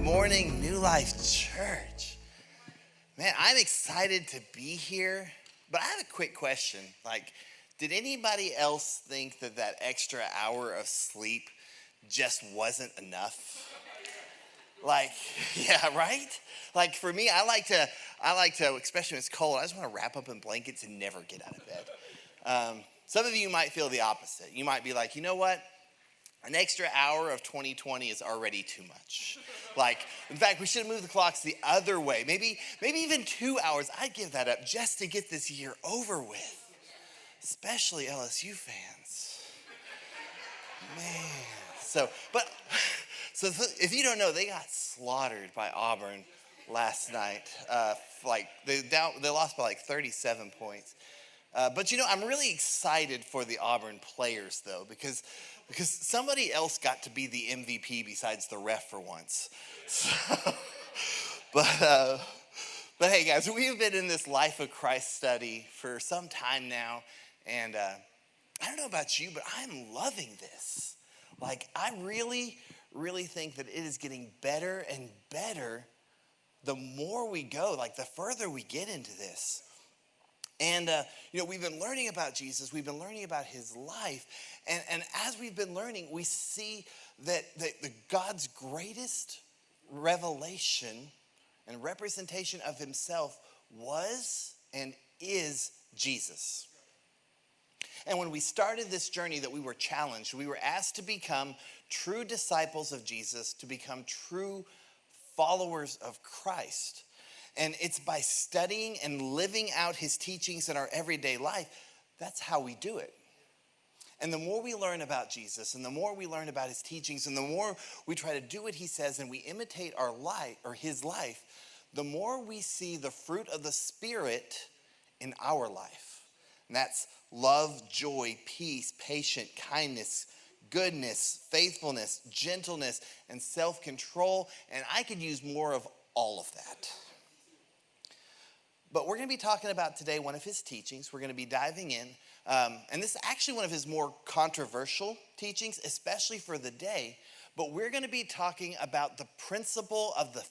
morning, New Life Church. Man, I'm excited to be here, but I have a quick question. Did anybody else think that extra hour of sleep just wasn't enough? Yeah, right? For me, I like to, especially when it's cold, I just want to wrap up in blankets and never get out of bed. Some of you might feel the opposite. You might be like, you know what? An extra hour of 2020 is already too much. In fact, we should have moved the clocks the other way. Maybe even 2 hours. I'd give that up just to get this year over with. Especially LSU fans. Man. So if you don't know, they got slaughtered by Auburn last night. They lost by 37 points. But I'm really excited for the Auburn players though, because somebody else got to be the MVP besides the ref for once. But hey guys, we've been in this Life of Christ study for some time now, and I don't know about you, but I'm loving this. I really, really think that it is getting better and better the more we go, the further we get into this. And, we've been learning about Jesus. We've been learning about his life. And as we've been learning, we see that God's greatest revelation and representation of himself was and is Jesus. And when we started this journey that we were challenged, we were asked to become true disciples of Jesus, to become true followers of Christ. And it's by studying and living out his teachings in our everyday life, that's how we do it. And the more we learn about Jesus, and the more we learn about his teachings, and the more we try to do what he says and we imitate our life or his life, the more we see the fruit of the Spirit in our life. And that's love, joy, peace, patience, kindness, goodness, faithfulness, gentleness, and self-control. And I could use more of all of that. But we're going to be talking about today one of his teachings. We're going to be diving in. And this is actually one of his more controversial teachings, especially for the day. But we're going to be talking about the principle of the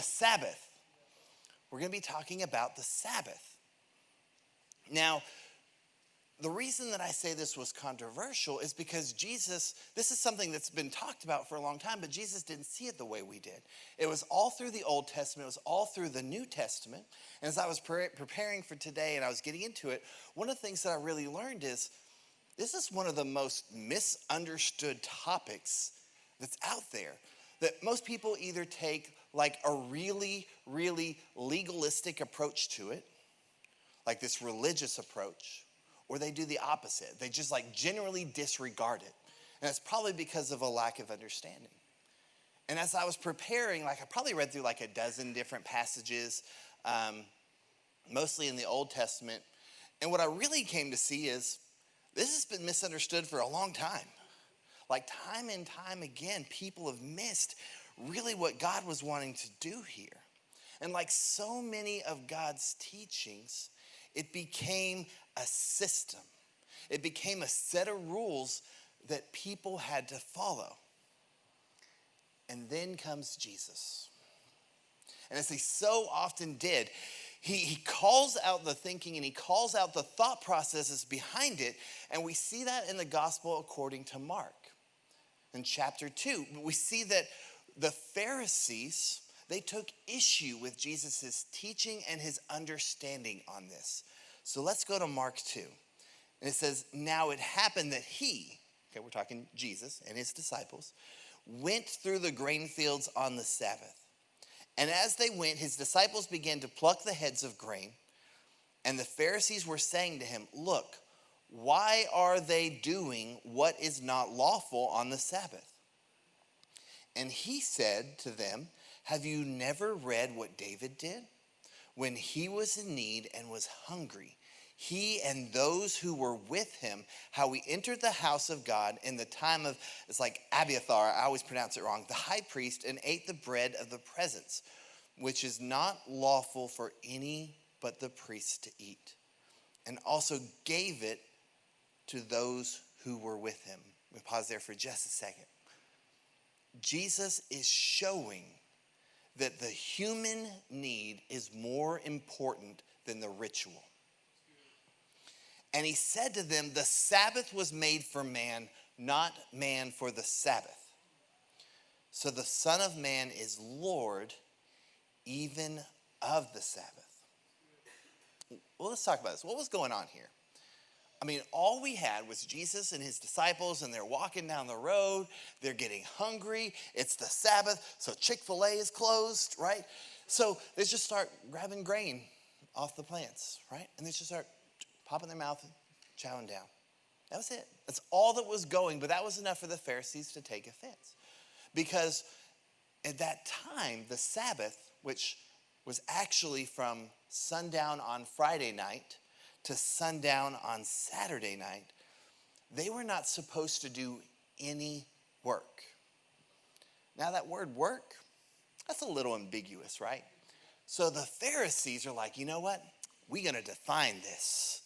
Sabbath. We're going to be talking about the Sabbath. Now, the reason that I say this was controversial is because this is something that's been talked about for a long time, but Jesus didn't see it the way we did. It was all through the Old Testament. It was all through the New Testament. And as I was preparing for today and I was getting into it, one of the things that I really learned is this is one of the most misunderstood topics that's out there, that most people either take a really, really legalistic approach to it, like this religious approach, or they do the opposite. They just generally disregard it. And it's probably because of a lack of understanding. And as I was preparing, I probably read through a dozen different passages, mostly in the Old Testament. And what I really came to see is this has been misunderstood for a long time. Time and time again, people have missed really what God was wanting to do here. And so many of God's teachings, it became a system. It became a set of rules that people had to follow. And then comes Jesus. And as he so often did, he calls out the thinking and he calls out the thought processes behind it. And we see that in the gospel according to Mark. In chapter 2, we see that the Pharisees, they took issue with Jesus' teaching and his understanding on this. So let's go to Mark 2. And it says, now it happened that we're talking Jesus and his disciples, went through the grain fields on the Sabbath. And as they went, his disciples began to pluck the heads of grain. And the Pharisees were saying to him, look, why are they doing what is not lawful on the Sabbath? And he said to them, have you never read what David did? When he was in need and was hungry, he and those who were with him, how he entered the house of God in the time of, it's Abiathar, I always pronounce it wrong, the high priest, and ate the bread of the presence, which is not lawful for any but the priest to eat, and also gave it to those who were with him. We pause there for just a second. Jesus is showing that the human need is more important than the ritual. And he said to them, the Sabbath was made for man, not man for the Sabbath. So the Son of Man is Lord even of the Sabbath. Well, let's talk about this. What was going on here? I mean, all we had was Jesus and his disciples, and they're walking down the road. They're getting hungry. It's the Sabbath, so Chick-fil-A is closed, right? So they just start grabbing grain off the plants, right? And they just start popping their mouth and chowing down. That was it. That's all that was going, but that was enough for the Pharisees to take offense. Because at that time, the Sabbath, which was actually from sundown on Friday night to sundown on Saturday night, they were not supposed to do any work. Now that word work, that's a little ambiguous, right? So the Pharisees are like, you know what? We're going to define this.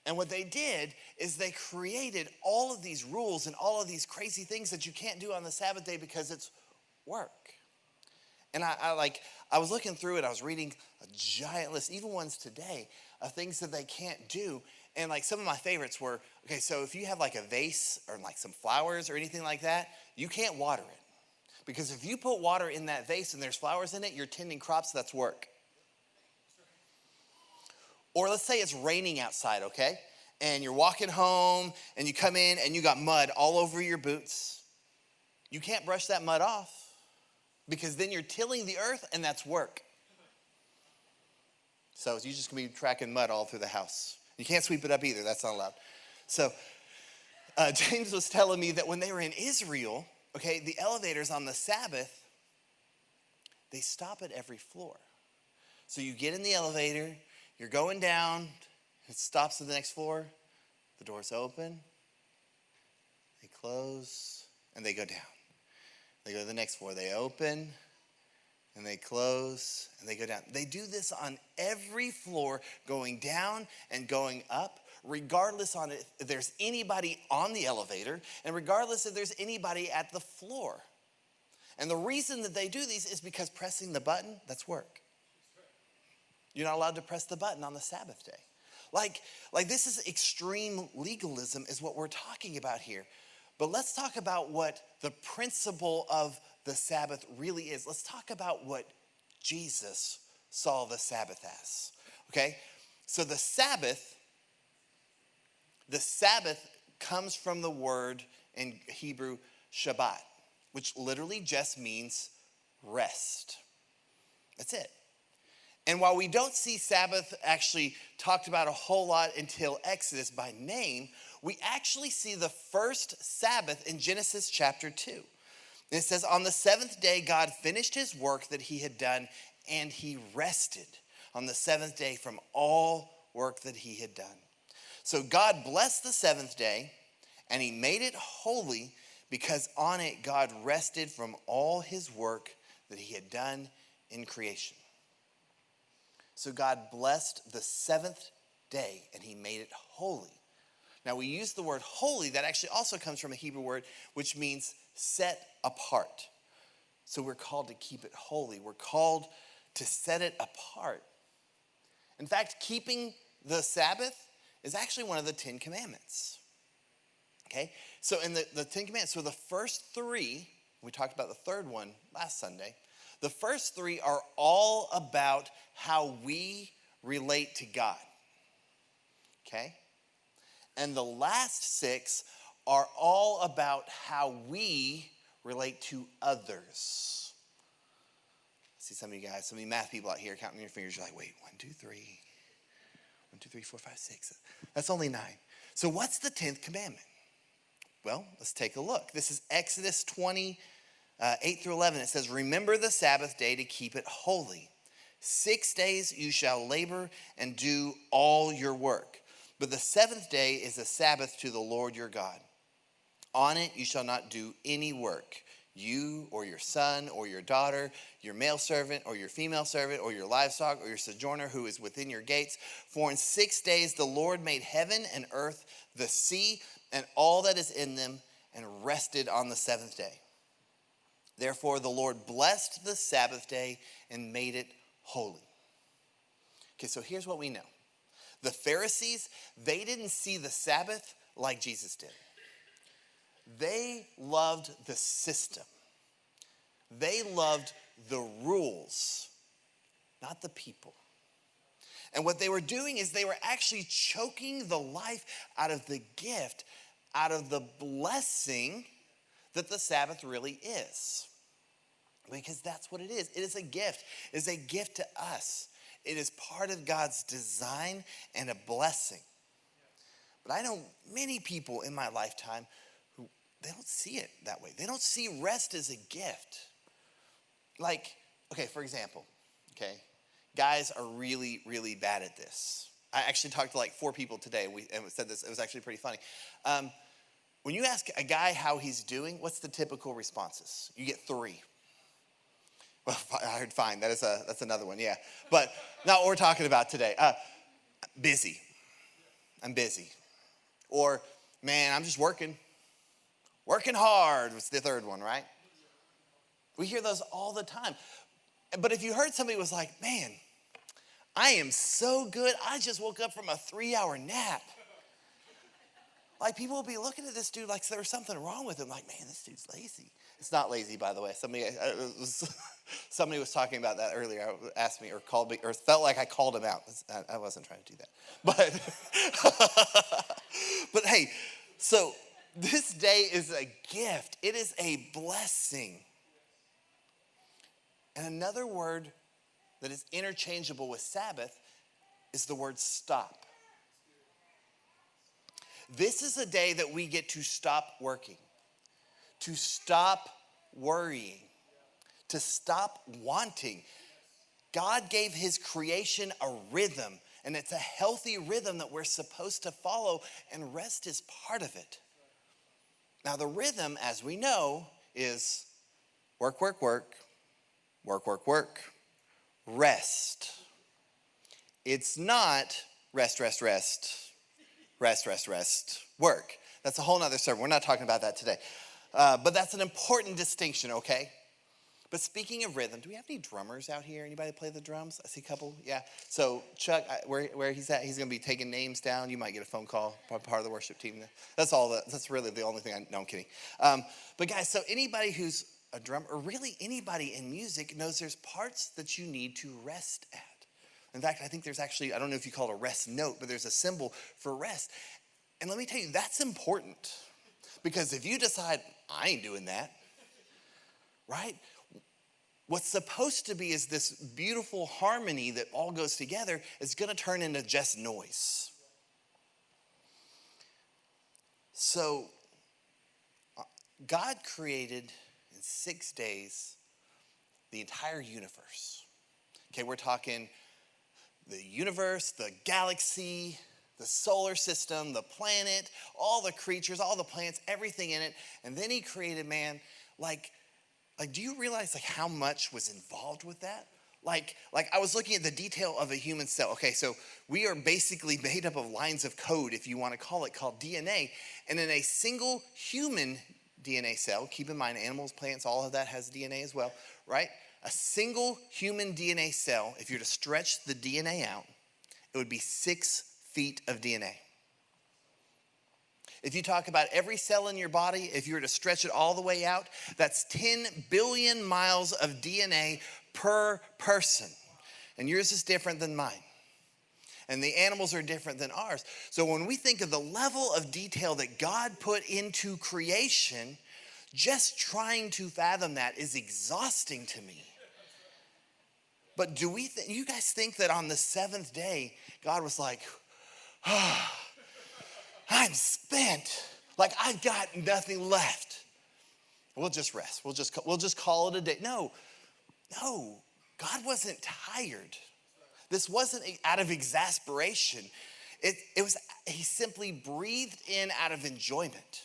And what they did is they created all of these rules and all of these crazy things that you can't do on the Sabbath day because it's work. And I was looking through it. I was reading a giant list, even ones today, of things that they can't do. And like some of my favorites were, okay, so if you have like a vase or like some flowers or anything like that, you can't water it. Because if you put water in that vase and there's flowers in it, you're tending crops, that's work. Or let's say it's raining outside, okay? And you're walking home and you come in and you got mud all over your boots. You can't brush that mud off because then you're tilling the earth and that's work. So you're just gonna be tracking mud all through the house. You can't sweep it up either, that's not allowed. So James was telling me that when they were in Israel, okay, the elevators on the Sabbath, they stop at every floor. So you get in the elevator, you're going down, it stops at the next floor, the doors open, they close, and they go down. They go to the next floor, they open, and they close, and they go down. They do this on every floor, going down and going up, regardless on if there's anybody on the elevator, and regardless if there's anybody at the floor. And the reason that they do these is because pressing the button, that's work. You're not allowed to press the button on the Sabbath day. Like this is extreme legalism is what we're talking about here. But let's talk about what the principle of the Sabbath really is. Let's talk about what Jesus saw the Sabbath as, okay? So the Sabbath comes from the word in Hebrew, Shabbat, which literally just means rest. That's it. And while we don't see Sabbath actually talked about a whole lot until Exodus by name, we actually see the first Sabbath in Genesis chapter 2. And it says, on the seventh day, God finished his work that he had done, and he rested on the seventh day from all work that he had done. So God blessed the seventh day, and he made it holy because on it God rested from all his work that he had done in creation. So God blessed the seventh day and he made it holy. Now we use the word holy, that actually also comes from a Hebrew word, which means set apart. So we're called to keep it holy. We're called to set it apart. In fact, keeping the Sabbath is actually one of the 10 Commandments. Okay, so in the 10 Commandments, so the first three, we talked about the third one last Sunday, the first three are all about how we relate to God, okay? And the last 6 are all about how we relate to others. I see some of you guys, some of you math people out here counting your fingers. You're like, wait, 1, 2, 3. 1, 2, 3, 4, 5, 6. That's only 9. So what's the 10th commandment? Well, let's take a look. This is Exodus 20, 8 through 11. It says, remember the Sabbath day to keep it holy. 6 days you shall labor and do all your work. But the seventh day is a Sabbath to the Lord your God. On it you shall not do any work, you or your son or your daughter, your male servant or your female servant or your livestock or your sojourner who is within your gates. For in 6 days the Lord made heaven and earth, the sea, and all that is in them, and rested on the seventh day. Therefore, the Lord blessed the Sabbath day and made it holy. Okay, so here's what we know. The Pharisees, they didn't see the Sabbath like Jesus did. They loved the system. They loved the rules, not the people. And what they were doing is they were actually choking the life out of the gift, out of the blessing that the Sabbath really is. Because that's what it is. It is a gift. It is a gift to us. It is part of God's design and a blessing. But I know many people in my lifetime who, they don't see it that way. They don't see rest as a gift. Like, okay, for example, okay, guys are really, really bad at this. I actually talked to like 4 people today and said this. It was actually pretty funny. When you ask a guy how he's doing, what's the typical responses? You get 3. Well, I heard fine. That's another one, yeah. But not what we're talking about today. Busy. I'm busy. Or, man, I'm just working. Working hard was the third one, right? We hear those all the time. But if you heard somebody was like, man, I am so good. I just woke up from a 3-hour nap. Like, people will be looking at this dude like there was something wrong with him. Like, man, this dude's lazy. It's not lazy, by the way. Somebody was talking about that earlier. Asked me or called me or felt like I called him out. I wasn't trying to do that. But hey, so this day is a gift. It is a blessing. And another word that is interchangeable with Sabbath is the word stop. This is a day that we get to stop working, to stop worrying, to stop wanting. God gave his creation a rhythm, and it's a healthy rhythm that we're supposed to follow, and rest is part of it. Now, the rhythm, as we know, is work, work, work, work, work, work, rest. It's not rest, rest, rest, rest, rest, rest, work. That's a whole nother sermon. We're not talking about that today. But that's an important distinction, okay? But speaking of rhythm, do we have any drummers out here? Anybody play the drums? I see a couple. Yeah. So Chuck, where he's at, he's going to be taking names down. You might get a phone call, part of the worship team. That's really the only thing no, I'm kidding. But guys, so anybody who's a drummer, or really anybody in music knows there's parts that you need to rest at. In fact, I think there's actually, I don't know if you call it a rest note, but there's a symbol for rest. And let me tell you, that's important. Because if you decide, I ain't doing that, right? What's supposed to be is this beautiful harmony that all goes together is going to turn into just noise. So, God created in 6 days the entire universe. Okay, we're talking the universe, the galaxy, the solar system, the planet, all the creatures, all the plants, everything in it. And then he created man. Like, do you realize like how much was involved with that? Like I was looking at the detail of a human cell. Okay, so we are basically made up of lines of code, if you want to call it, called DNA. And in a single human DNA cell, keep in mind animals, plants, all of that has DNA as well, right? A single human DNA cell, if you were to stretch the DNA out, it would be 6 feet of DNA. If you talk about every cell in your body, if you were to stretch it all the way out, that's 10 billion miles of DNA per person. And yours is different than mine. And the animals are different than ours. So when we think of the level of detail that God put into creation, just trying to fathom that is exhausting to me. But do you guys think that on the 7th day, God was like, I'm spent. Like I've got nothing left. We'll just rest. We'll just call it a day. No, God wasn't tired. This wasn't out of exasperation. It was, he simply breathed in out of enjoyment.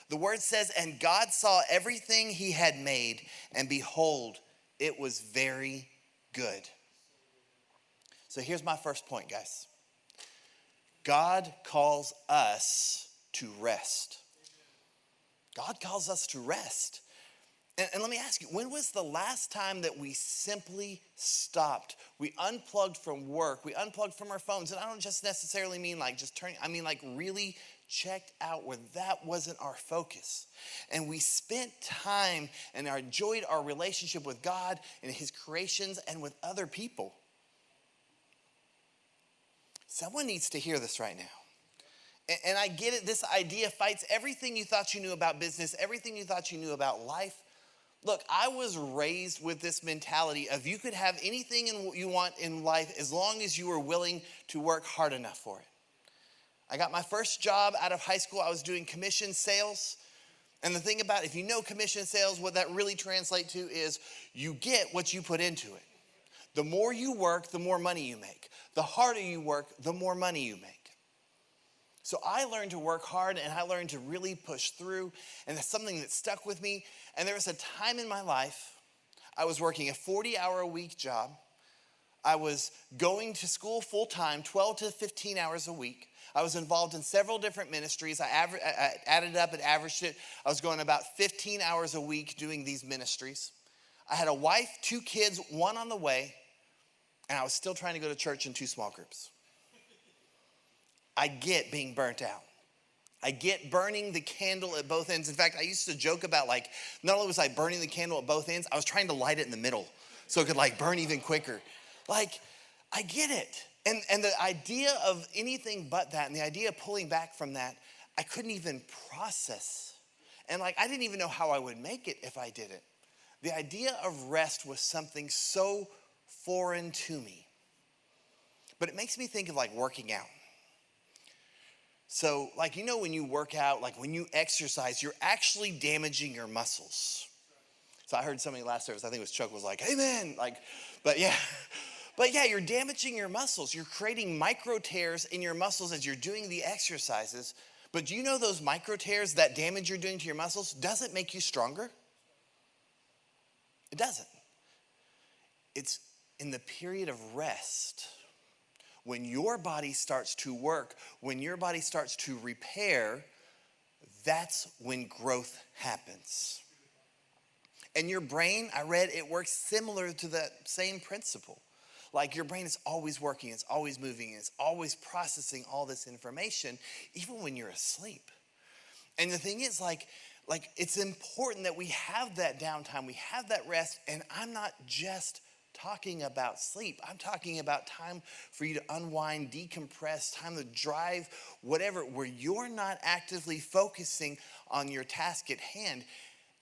The word says, and God saw everything he had made, and behold, it was very good. So here's my first point, guys. God calls us to rest. God calls us to rest. And let me ask you, when was the last time that we simply stopped? We unplugged from work, we unplugged from our phones, and I don't just necessarily mean like just turning, I mean like really checked out where that wasn't our focus. And we spent time and enjoyed our relationship with God and his creations and with other people. Someone needs to hear this right now. And I get it, this idea fights everything you thought you knew about business, everything you thought you knew about life. Look, I was raised with this mentality of you could have anything you want in life as long as you were willing to work hard enough for it. I got my first job out of high school. I was doing commission sales. And the thing about, if you know commission sales, what that really translates to is you get what you put into it. The more you work, the more money you make. The harder you work, the more money you make. So I learned to work hard and I learned to really push through. And that's something that stuck with me. And there was a time in my life, I was working a 40-hour-a-week job. I was going to school full time, 12 to 15 hours a week. I was involved in several different ministries. I added up and averaged it. I was going about 15 hours a week doing these ministries. I had a wife, 2 kids, 1 on the way. And I was still trying to go to church in 2 small groups. I get being burnt out. I get burning the candle at both ends. In fact, I used to joke about like, not only was I burning the candle at both ends, I was trying to light it in the middle so it could like burn even quicker. Like, I get it. And the idea of anything but that and the idea of pulling back from that, I couldn't even process. And like, I didn't even know how I would make it if I did it. The idea of rest was something so foreign to me. But it makes me think of like working out. So like, you know, when you work out, like when you exercise, you're actually damaging your muscles. So I heard somebody last service, I think it was Chuck, was like, amen. Like, but yeah, you're damaging your muscles. You're creating micro tears in your muscles as you're doing the exercises. But do you know those micro tears, that damage you're doing to your muscles, doesn't make you stronger? It doesn't. It's in the period of rest, when your body starts to work, when your body starts to repair, that's when growth happens. And your brain, I read, it works similar to that same principle. Like your brain is always working, it's always moving, it's always processing all this information, even when you're asleep. And the thing is, like it's important that we have that downtime, we have that rest, and I'm not just talking about sleep. I'm talking about time for you to unwind, decompress, time to drive, whatever, where you're not actively focusing on your task at hand.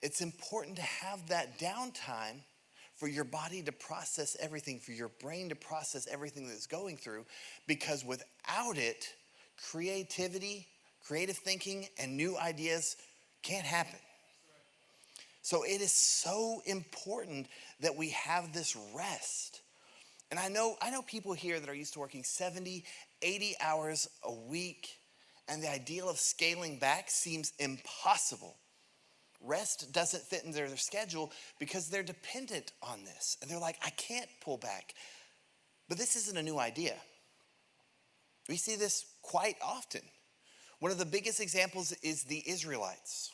It's important to have that downtime for your body to process everything, for your brain to process everything that's going through, because without it, creativity, creative thinking, and new ideas can't happen. So it is so important that we have this rest. And I know people here that are used to working 70, 80 hours a week, and the ideal of scaling back seems impossible. Rest doesn't fit in their schedule because they're dependent on this. And they're like, I can't pull back. But this isn't a new idea. We see this quite often. One of the biggest examples is the Israelites.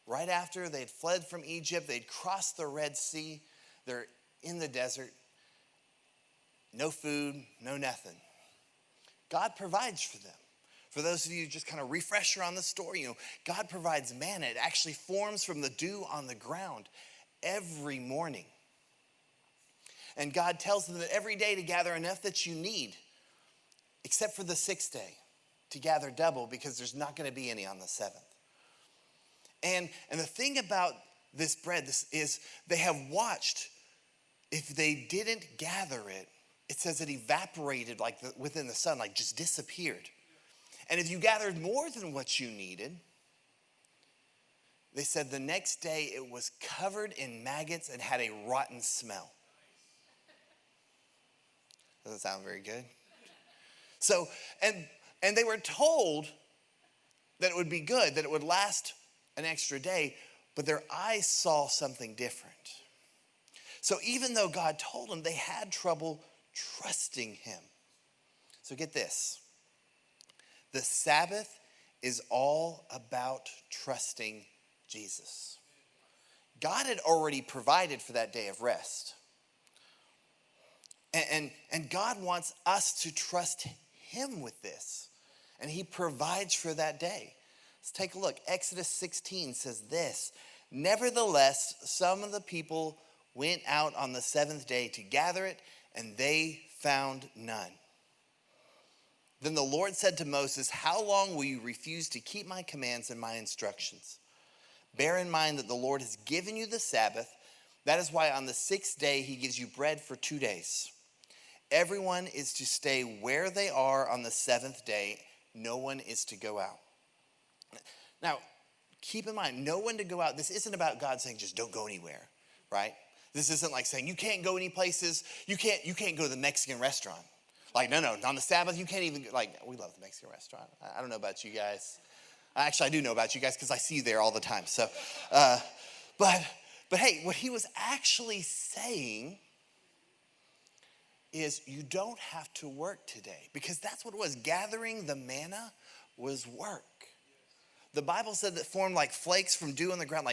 Right after they'd fled from Egypt, they'd crossed the Red Sea. They're in the desert. No food, no nothing. God provides for them. For those of you just kind of refresher on the story, God provides manna. It actually forms from the dew on the ground every morning. And God tells them that every day to gather enough that you need, except for the 6th day, to gather double because there's not going to be any on the 7th. And the thing about this bread is they have watched, if they didn't gather it, it says it evaporated like within the sun, like just disappeared. And if you gathered more than what you needed, they said the next day it was covered in maggots and had a rotten smell. Doesn't sound very good. So, and they were told that it would be good, that it would last an extra day, but their eyes saw something different. So even though God told them, they had trouble trusting him. So get this. The Sabbath is all about trusting Jesus. God had already provided for that day of rest. And God wants us to trust him with this. And he provides for that day. Let's take a look. Exodus 16 says this: "Nevertheless, some of the people went out on the seventh day to gather it, and they found none. Then the Lord said to Moses, 'How long will you refuse to keep my commands and my instructions? Bear in mind that the Lord has given you the Sabbath. That is why on the sixth day he gives you bread for 2 days. Everyone is to stay where they are on the seventh day. No one is to go out.'" Now, keep in mind, no one to go out. This isn't about God saying just don't go anywhere, right? This isn't like saying you can't go any places. You can't go to the Mexican restaurant. Like, no, on the Sabbath, you can't even, like, we love the Mexican restaurant. I don't know about you guys. Actually, I do know about you guys because I see you there all the time. So, but hey, what he was actually saying is you don't have to work today, because that's what it was. Gathering the manna was work. The Bible said that formed like flakes from dew on the ground,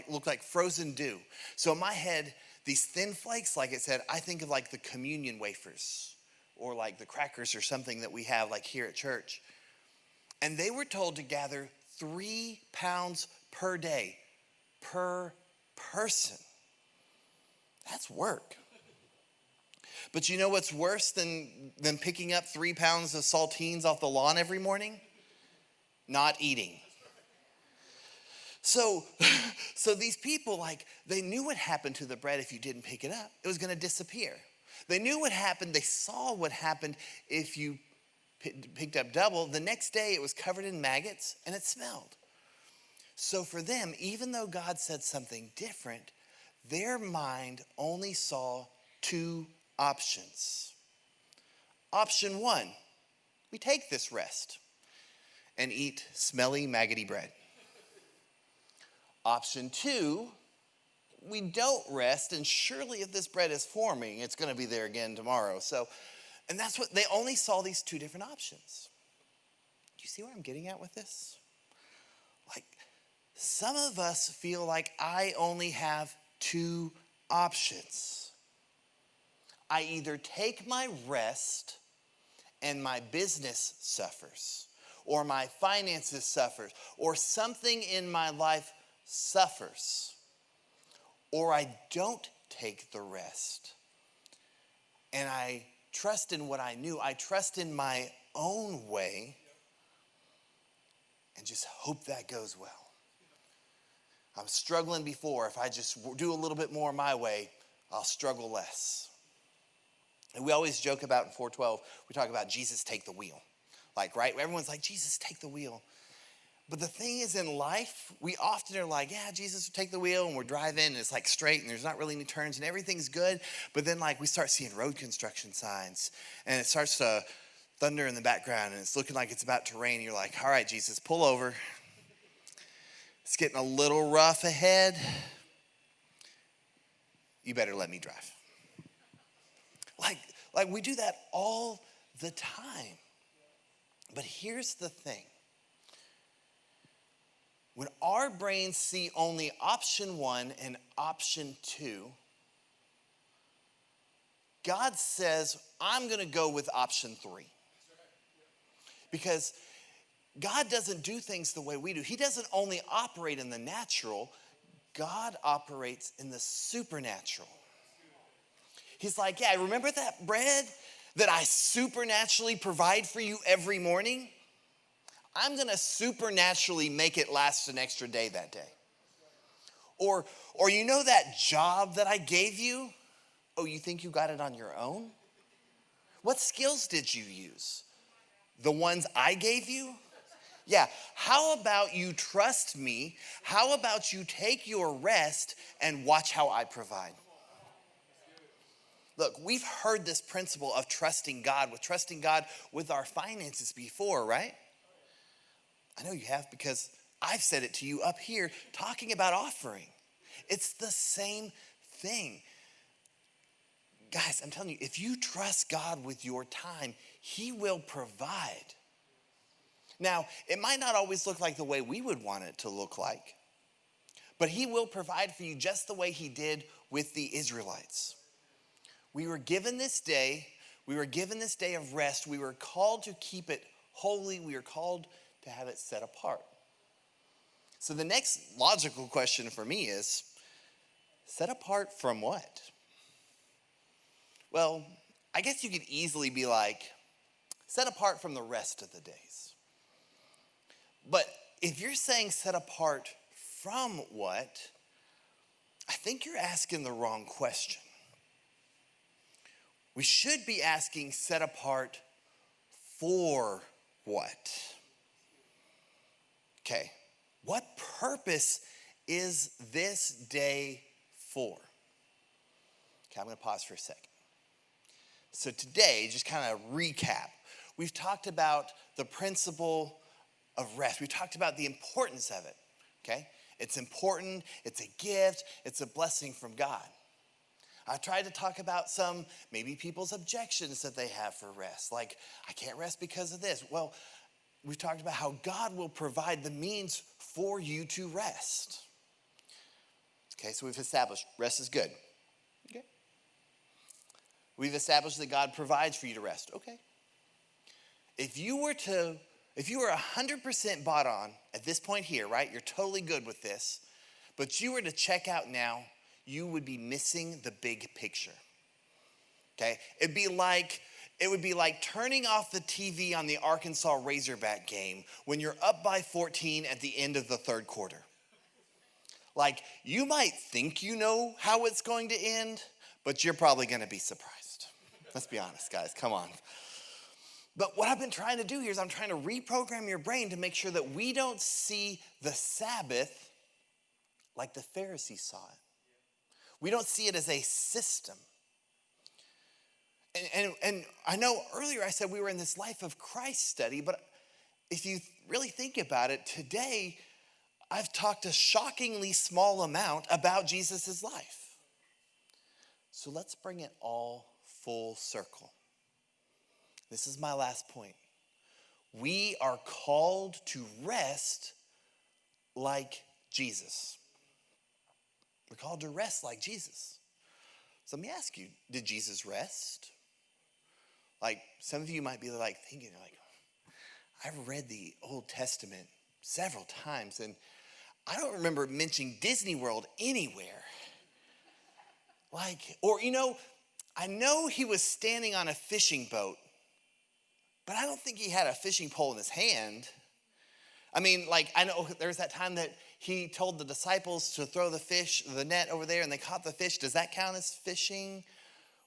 looked like frozen dew. So in my head, these thin flakes, like it said, I think of like the communion wafers or like the crackers or something that we have like here at church. And they were told to gather 3 pounds per day, per person. That's work. But you know what's worse than picking up 3 pounds of saltines off the lawn every morning? Not eating. So these people, like, they knew what happened to the bread if you didn't pick it up. It was going to disappear. They knew what happened. They saw what happened if you picked up double. The next day, it was covered in maggots and it smelled. So for them, even though God said something different, their mind only saw 2 options. Option 1, we take this rest and eat smelly, maggoty bread. Option 2, we don't rest, and surely if this bread is forming, it's going to be there again tomorrow. And that's what they only saw, these 2 different options. Do you see where I'm getting at with this? Like, some of us feel like I only have 2 options. I either take my rest and my business suffers, or my finances suffers, or something in my life suffers, or I don't take the rest and I trust in what I knew. I trust in my own way and just hope that goes well. I'm struggling before. If I just do a little bit more my way, I'll struggle less. And we always joke about in 412, we talk about Jesus take the wheel. Like, right? Everyone's like, Jesus, take the wheel. But the thing is, in life, we often are like, yeah, Jesus will take the wheel, and we're driving and it's like straight and there's not really any turns and everything's good. But then like we start seeing road construction signs and it starts to thunder in the background and it's looking like it's about to rain. And you're like, all right, Jesus, pull over. It's getting a little rough ahead. You better let me drive. Like we do that all the time. But here's the thing. When our brains see only option 1 and option 2, God says, I'm going to go with option 3. Because God doesn't do things the way we do. He doesn't only operate in the natural. God operates in the supernatural. He's like, yeah, remember that bread that I supernaturally provide for you every morning? I'm going to supernaturally make it last an extra day that day. Or you know that job that I gave you? Oh, you think you got it on your own? What skills did you use? The ones I gave you? Yeah, how about you trust me? How about you take your rest and watch how I provide? Look, we've heard this principle of trusting God with our finances before, right? I know you have, because I've said it to you up here talking about offering. It's the same thing. Guys, I'm telling you, if you trust God with your time, he will provide. Now, it might not always look like the way we would want it to look like, but he will provide for you just the way he did with the Israelites. We were given this day. We were given this day of rest. We were called to keep it holy. We are called to have it set apart. So the next logical question for me is, set apart from what? Well, I guess you could easily be like, set apart from the rest of the days. But if you're saying set apart from what, I think you're asking the wrong question. We should be asking set apart for what? Okay, what purpose is this day for? Okay, I'm going to pause for a second. So today, just kind of recap. We've talked about the principle of rest. We've talked about the importance of it, okay? It's important, it's a gift, it's a blessing from God. I tried to talk about some, maybe people's objections that they have for rest. Like, I can't rest because of this. Well, we've talked about how God will provide the means for you to rest. Okay, so we've established rest is good. Okay. We've established that God provides for you to rest. Okay. If you were 100% bought on at this point here, right? You're totally good with this, but you were to check out now, you would be missing the big picture. Okay? It would be like turning off the TV on the Arkansas Razorback game when you're up by 14 at the end of the third quarter. Like, you might think you know how it's going to end, but you're probably going to be surprised. Let's be honest, guys. Come on. But what I've been trying to do here is I'm trying to reprogram your brain to make sure that we don't see the Sabbath like the Pharisees saw it. We don't see it as a system. And I know earlier I said we were in this Life of Christ study, but if you really think about it, today I've talked a shockingly small amount about Jesus' life. So let's bring it all full circle. This is my last point. We are called to rest like Jesus. We're called to rest like Jesus. So let me ask you, did Jesus rest? Like, some of you might be like thinking, like, I've read the Old Testament several times and I don't remember mentioning Disney World anywhere. Like, or I know he was standing on a fishing boat, but I don't think he had a fishing pole in his hand. I mean, like, I know there's that time that he told the disciples to throw the net over there, and they caught the fish. Does that count as fishing?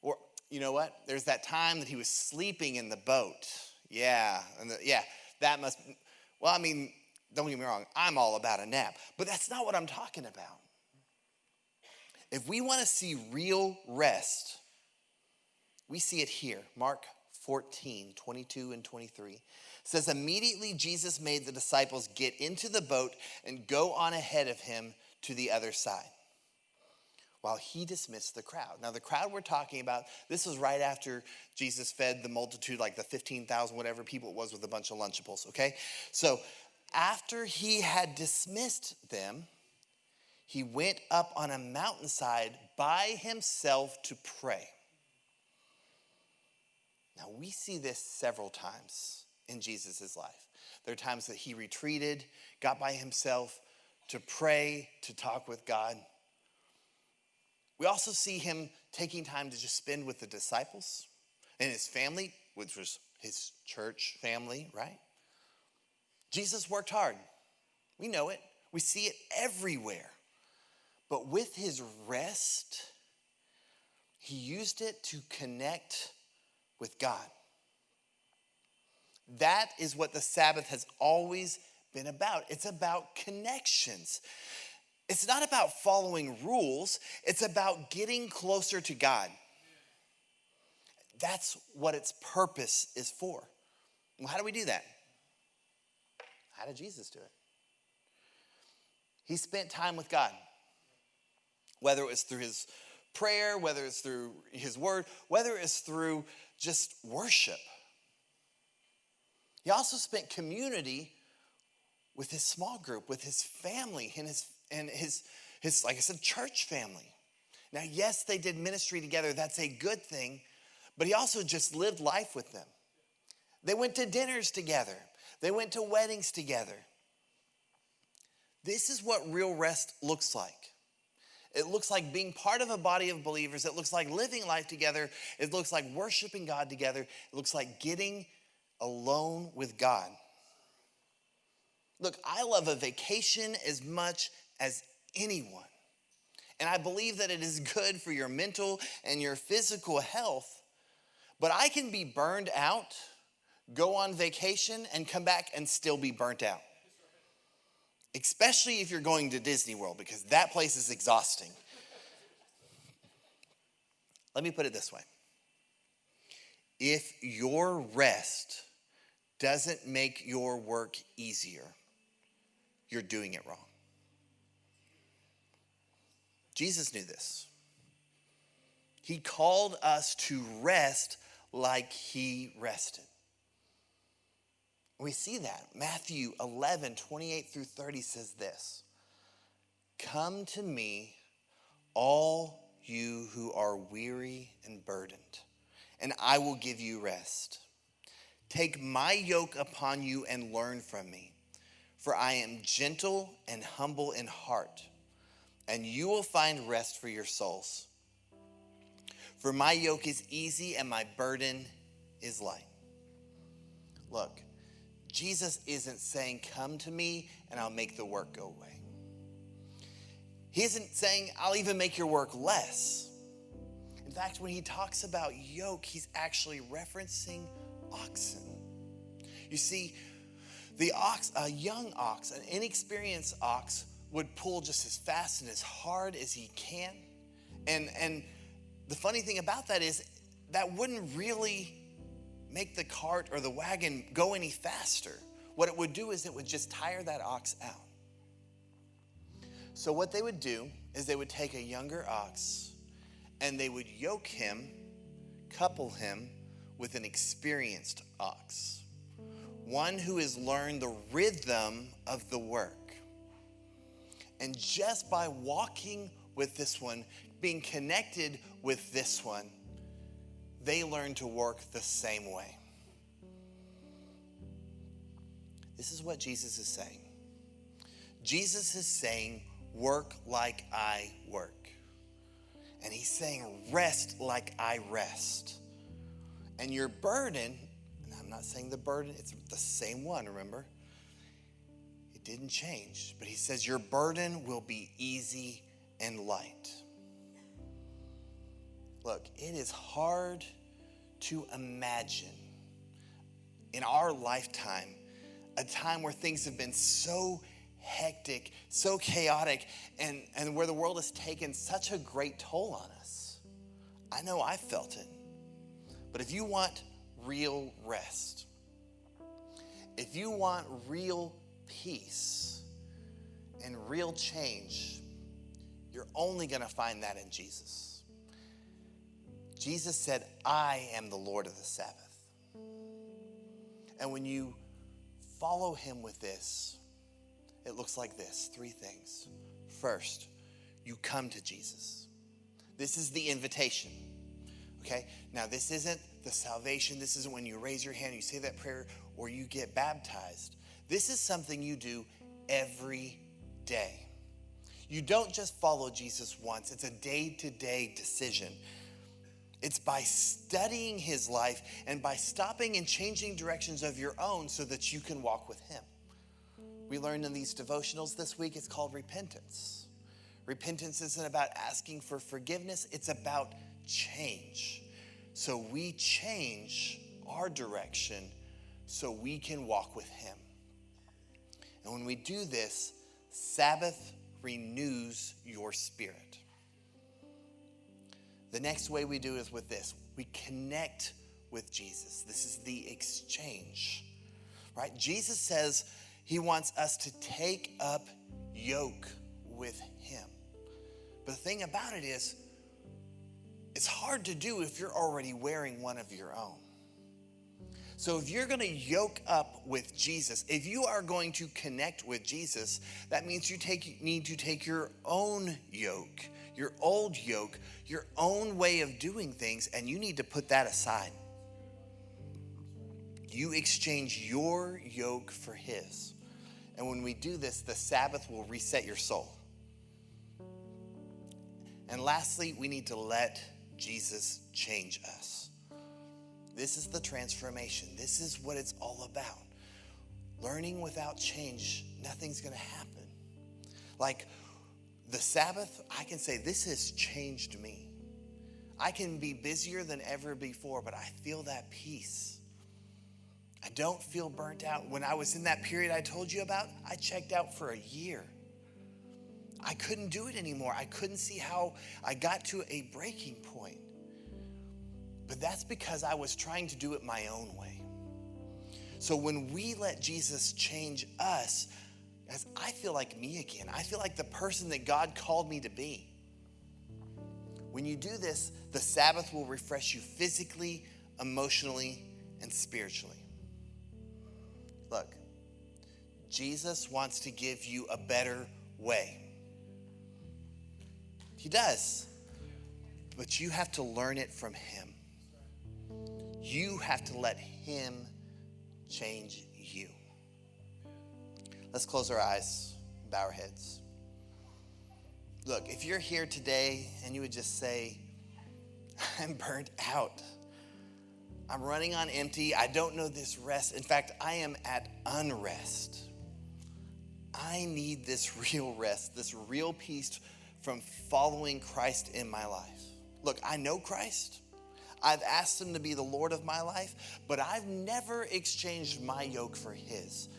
Or, you know what? There's that time that he was sleeping in the boat. Yeah, that must, well, I mean, don't get me wrong. I'm all about a nap, but that's not what I'm talking about. If we want to see real rest, we see it here. Mark 14, 22 and 23 says, immediately Jesus made the disciples get into the boat and go on ahead of him to the other side while he dismissed the crowd. Now, the crowd we're talking about, this was right after Jesus fed the multitude, like the 15,000, whatever people it was, with a bunch of Lunchables, okay? So after he had dismissed them, he went up on a mountainside by himself to pray. Now, we see this several times in Jesus' life. There are times that he retreated, got by himself to pray, to talk with God. We also see him taking time to just spend with the disciples and his family, which was his church family, right? Jesus worked hard. We know it. We see it everywhere. But with his rest, he used it to connect with God. That is what the Sabbath has always been about. It's about connections. It's not about following rules. It's about getting closer to God. That's what its purpose is for. Well, how do we do that? How did Jesus do it? He spent time with God. Whether it was through his prayer, whether it's through his word, whether it's through just worship. He also spent community with his small group, with his family and his his, like I said, church family. Now, yes, they did ministry together. That's a good thing. But he also just lived life with them. They went to dinners together. They went to weddings together. This is what real rest looks like. It looks like being part of a body of believers. It looks like living life together. It looks like worshiping God together. It looks like getting alone with God. Look, I love a vacation as much as anyone. And I believe that it is good for your mental and your physical health. But I can be burned out, go on vacation, and come back and still be burnt out. Especially if you're going to Disney World, because that place is exhausting. Let me put it this way. If your rest doesn't make your work easier, you're doing it wrong. Jesus knew this. He called us to rest like he rested. We see that. Matthew 11, 28 through 30 says this. Come to me, all you who are weary and burdened, and I will give you rest. Take my yoke upon you and learn from me, for I am gentle and humble in heart, and you will find rest for your souls. For my yoke is easy and my burden is light. Look, Jesus isn't saying, come to me and I'll make the work go away. He isn't saying, I'll even make your work less. In fact, when he talks about yoke, he's actually referencing oxen. You see, the ox, a young ox, an inexperienced ox, would pull just as fast and as hard as he can. And the funny thing about that is that wouldn't really make the cart or the wagon go any faster. What it would do is it would just tire that ox out. So what they would do is they would take a younger ox and they would yoke him, couple him with an experienced ox, one who has learned the rhythm of the work. And just by walking with this one, being connected with this one, they learn to work the same way. This is what Jesus is saying. Jesus is saying, work like I work. And he's saying, rest like I rest. And your burden, and I'm not saying the burden, it's the same one, remember? It didn't change. But he says, your burden will be easy and light. Look, it is hard to imagine in our lifetime a time where things have been so hectic, so chaotic, and where the world has taken such a great toll on us. I know I felt it. But if you want real rest, if you want real peace and real change, you're only going to find that in Jesus. Jesus said, I am the Lord of the Sabbath. And when you follow him with this, it looks like this, 3 things. First, you come to Jesus. This is the invitation, okay? Now, this isn't the salvation. This isn't when you raise your hand, you say that prayer, or you get baptized. This is something you do every day. You don't just follow Jesus once. It's a day-to-day decision. It's by studying his life and by stopping and changing directions of your own so that you can walk with him. We learned in these devotionals this week, it's called repentance. Repentance isn't about asking for forgiveness. It's about change. So we change our direction so we can walk with him. And when we do this, Sabbath renews your spirit. The next way we do is with this. We connect with Jesus. This is the exchange, right? Jesus says he wants us to take up yoke with him. But the thing about it is, it's hard to do if you're already wearing one of your own. So if you're going to yoke up with Jesus, if you are going to connect with Jesus, that means you need to take your own yoke, your old yoke, your own way of doing things, and you need to put that aside. You exchange your yoke for his. And when we do this, the Sabbath will reset your soul. And lastly, we need to let Jesus change us. This is the transformation. This is what it's all about. Learning without change, nothing's going to happen. Like the Sabbath, I can say, this has changed me. I can be busier than ever before, but I feel that peace. I don't feel burnt out. When I was in that period I told you about, I checked out for a year. I couldn't do it anymore. I couldn't see how I got to a breaking point. But that's because I was trying to do it my own way. So when we let Jesus change us, as I feel like me again, I feel like the person that God called me to be. When you do this, the Sabbath will refresh you physically, emotionally, and spiritually. Look, Jesus wants to give you a better way. He does. But you have to learn it from him. You have to let him change you. Let's close our eyes, bow our heads. Look, if you're here today and you would just say, I'm burnt out. I'm running on empty. I don't know this rest. In fact, I am at unrest. I need this real rest, this real peace from following Christ in my life. Look, I know Christ. I've asked him to be the Lord of my life, but I've never exchanged my yoke for his.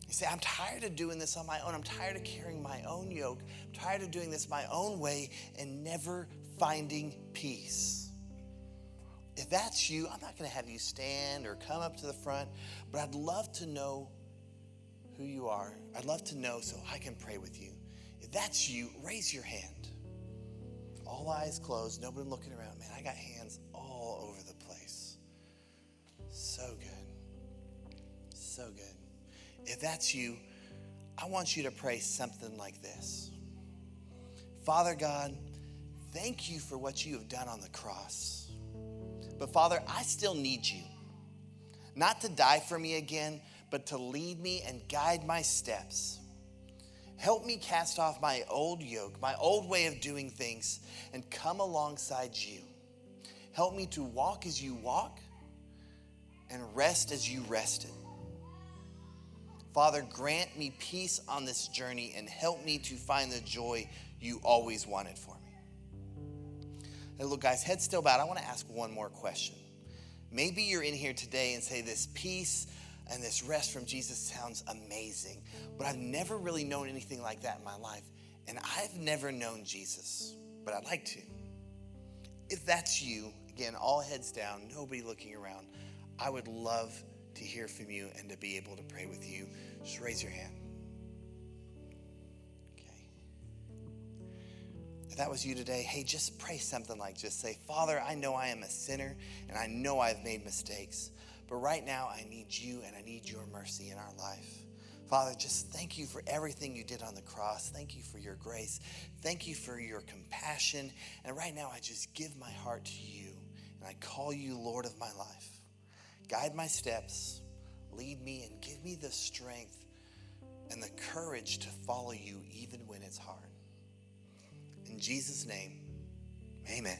You say, I'm tired of doing this on my own. I'm tired of carrying my own yoke. I'm tired of doing this my own way and never finding peace. If that's you, I'm not going to have you stand or come up to the front, but I'd love to know who you are. I'd love to know so I can pray with you. If that's you, raise your hand. All eyes closed, nobody looking around. Man, I got hands all over the place. So good. So good. If that's you, I want you to pray something like this. Father God, thank you for what you have done on the cross. But Father, I still need you. Not to die for me again, but to lead me and guide my steps. Help me cast off my old yoke, my old way of doing things, and come alongside you. Help me to walk as you walk and rest as you rested. Father, grant me peace on this journey and help me to find the joy you always wanted for me. Hey, look, guys, head still bowed. I want to ask one more question. Maybe you're in here today and say this peace and this rest from Jesus sounds amazing, but I've never really known anything like that in my life. And I've never known Jesus, but I'd like to. If that's you, again, all heads down, nobody looking around, I would love to hear from you and to be able to pray with you. Just raise your hand. Okay. If that was you today, hey, just pray something like, just say, Father, I know I am a sinner and I know I've made mistakes. But right now, I need you and I need your mercy in our life. Father, just thank you for everything you did on the cross. Thank you for your grace. Thank you for your compassion. And right now, I just give my heart to you. And I call you Lord of my life. Guide my steps. Lead me and give me the strength and the courage to follow you even when it's hard. In Jesus' name, amen.